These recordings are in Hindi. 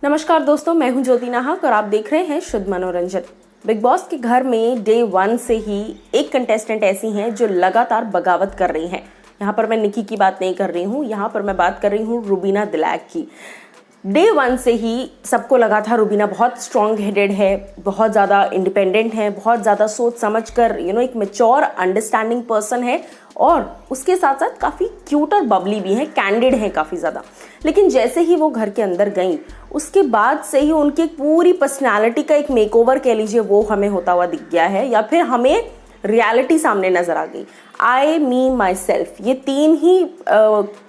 नमस्कार दोस्तों, मैं हूं ज्योति नाहक और आप देख रहे हैं शुद्ध मनोरंजन। बिग बॉस के घर में डे 1 से ही एक कंटेस्टेंट ऐसी हैं जो लगातार बगावत कर रही हैं। यहाँ पर मैं निकी की बात नहीं कर रही हूँ, यहाँ पर मैं बात कर रही हूँ रूबीना दिलैक की। डे 1 से ही सबको लगा था रूबीना बहुत स्ट्रॉन्ग हेडेड है, बहुत ज़्यादा इंडिपेंडेंट है, बहुत ज़्यादा सोच समझ कर एक मेच्योर अंडरस्टैंडिंग पर्सन है और उसके साथ साथ काफ़ी क्यूट और बबली भी है, कैंडिड है काफ़ी ज़्यादा। लेकिन जैसे ही वो घर के अंदर गई उसके बाद से ही उनकी पूरी पर्सनालिटी का एक मेकओवर कह लीजिए वो हमें होता हुआ दिख गया है, या फिर हमें रियलिटी सामने नजर आ गई। आई मी माई सेल्फ, ये तीन ही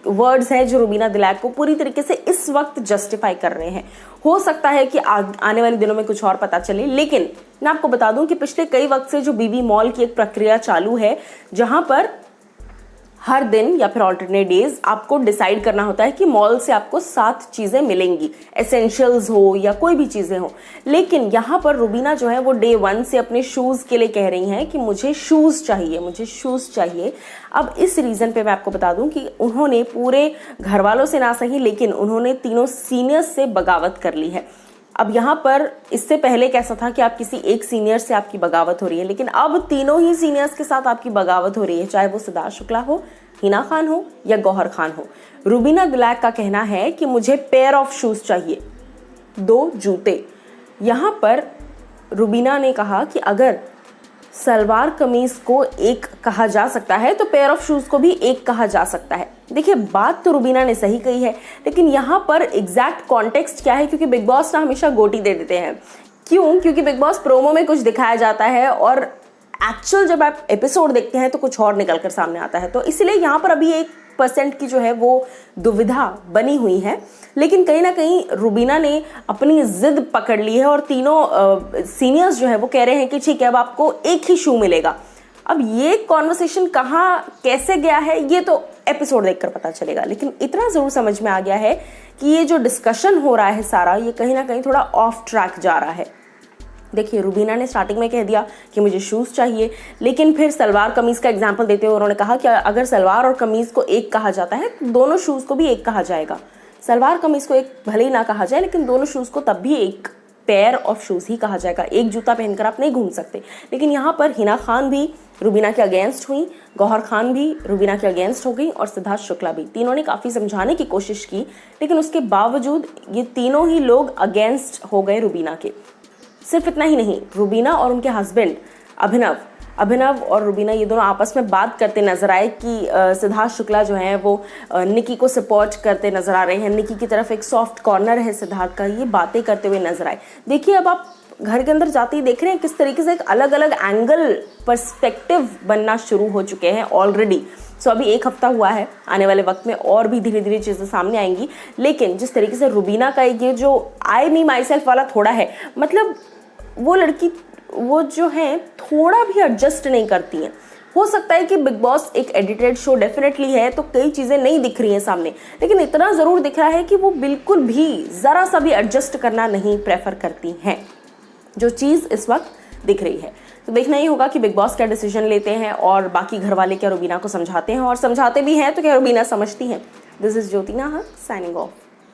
वर्ड्स हैं जो रूबीना दिलैक को पूरी तरीके से इस वक्त जस्टिफाई कर रहे हैं। हो सकता है कि आने वाले दिनों में कुछ और पता चले, लेकिन मैं आपको बता दूं कि पिछले कई वक्त से जो बीबी मॉल की एक प्रक्रिया चालू है, जहां पर हर दिन या फिर ऑल्टरनेट डेज आपको डिसाइड करना होता है कि मॉल से आपको 7 चीजें मिलेंगी, एसेंशियल्स हो या कोई भी चीजें हो। लेकिन यहाँ पर रूबीना जो है वो डे 1 से अपने शूज के लिए कह रही हैं कि मुझे शूज चाहिए, मुझे शूज चाहिए। अब इस रीजन पे मैं आपको बता दूं कि उन्होंने पूरे घर वालों से ना सही, लेकिन उन्होंने तीनों सीनियर्स से बगावत कर ली है। अब यहाँ पर इससे पहले कैसा था कि आप किसी एक सीनियर से आपकी बगावत हो रही है, लेकिन अब तीनों ही सीनियर्स के साथ आपकी बगावत हो रही है, चाहे वो सिद्धार्थ शुक्ला हो, हिना खान हो या गौहर खान हो। रूबीना दिलैक का कहना है कि मुझे पेयर ऑफ शूज चाहिए, 2 जूते। यहाँ पर रूबीना ने कहा कि अगर सलवार कमीज को एक कहा जा सकता है तो पेयर ऑफ शूज को भी एक कहा जा सकता है। देखिए, बात तो रूबीना ने सही कही है, लेकिन यहाँ पर एग्जैक्ट कॉन्टेक्स्ट क्या है, क्योंकि बिग बॉस ना हमेशा गोटी दे देते हैं। क्यों? क्योंकि बिग बॉस प्रोमो में कुछ दिखाया जाता है और एक्चुअल जब आप एपिसोड देखते हैं तो कुछ और निकल कर सामने आता है। तो इसलिए यहाँ पर अभी 1% की जो है वो दुविधा बनी हुई है। लेकिन कहीं ना कहीं रूबीना ने अपनी जिद पकड़ ली है और तीनों सीनियर्स जो है वो कह रहे हैं कि ठीक है, अब आपको एक ही शू मिलेगा। अब ये कॉन्वर्सेशन कहाँ कैसे गया है ये तो एपिसोड देखकर पता चलेगा, लेकिन इतना जरूर समझ में आ गया है कि ये जो डिस्कशन हो रहा है सारा, ये कहीं ना कहीं थोड़ा ऑफ ट्रैक जा रहा है। देखिए, रूबीना ने स्टार्टिंग में कह दिया कि मुझे शूज़ चाहिए, लेकिन फिर सलवार कमीज़ का एग्जांपल देते हुए उन्होंने कहा कि अगर सलवार और कमीज़ को एक कहा जाता है तो दोनों शूज़ को भी एक कहा जाएगा। सलवार कमीज़ को एक भले ही ना कहा जाए, लेकिन दोनों शूज़ को तब भी एक पेयर ऑफ शूज़ ही कहा जाएगा। एक जूता पहनकर आप नहीं घूम सकते। लेकिन यहाँ पर हिना खान भी रूबीना के अगेंस्ट हुई, गौहर खान भी रूबीना के अगेंस्ट हो गई और सिद्धार्थ शुक्ला भी। तीनों ने काफ़ी समझाने की कोशिश की, लेकिन उसके बावजूद ये तीनों ही लोग अगेंस्ट हो गए रूबीना के। सिर्फ इतना ही नहीं, रूबीना और उनके हस्बैंड अभिनव और रूबीना ये दोनों आपस में बात करते नजर आए कि सिद्धार्थ शुक्ला जो है वो निकी को सपोर्ट करते नजर आ रहे हैं, निकी की तरफ एक सॉफ्ट कॉर्नर है सिद्धार्थ का, ये बातें करते हुए नजर आए। देखिए, अब आप घर के अंदर जाते ही देख रहे हैं किस तरीके से एक अलग अलग एंगल पर्सपेक्टिव बनना शुरू हो चुके हैं ऑलरेडी। सो अभी 1 हफ्ता हुआ है, आने वाले वक्त में और भी धीरे धीरे चीज़ें सामने आएंगी। लेकिन जिस तरीके से रूबीना का ये जो आई मी माई सेल्फ वाला थोड़ा है, मतलब वो लड़की वो जो है थोड़ा भी एडजस्ट नहीं करती हैं। हो सकता है कि बिग बॉस एक एडिटेड शो डेफिनेटली है तो कई चीज़ें नहीं दिख रही हैं सामने, लेकिन इतना ज़रूर दिख रहा है कि वो बिल्कुल भी ज़रा सा भी एडजस्ट करना नहीं प्रेफर करती हैं, जो चीज़ इस वक्त दिख रही है। तो देखना ही होगा कि बिग बॉस क्या डिसीजन लेते हैं और बाकी घर वाले क्या रूबीना को समझाते हैं, और समझाते भी हैं तो क्या रूबीना समझती हैं। दिस इज ज्योति नाहक साइनिंग ऑफ।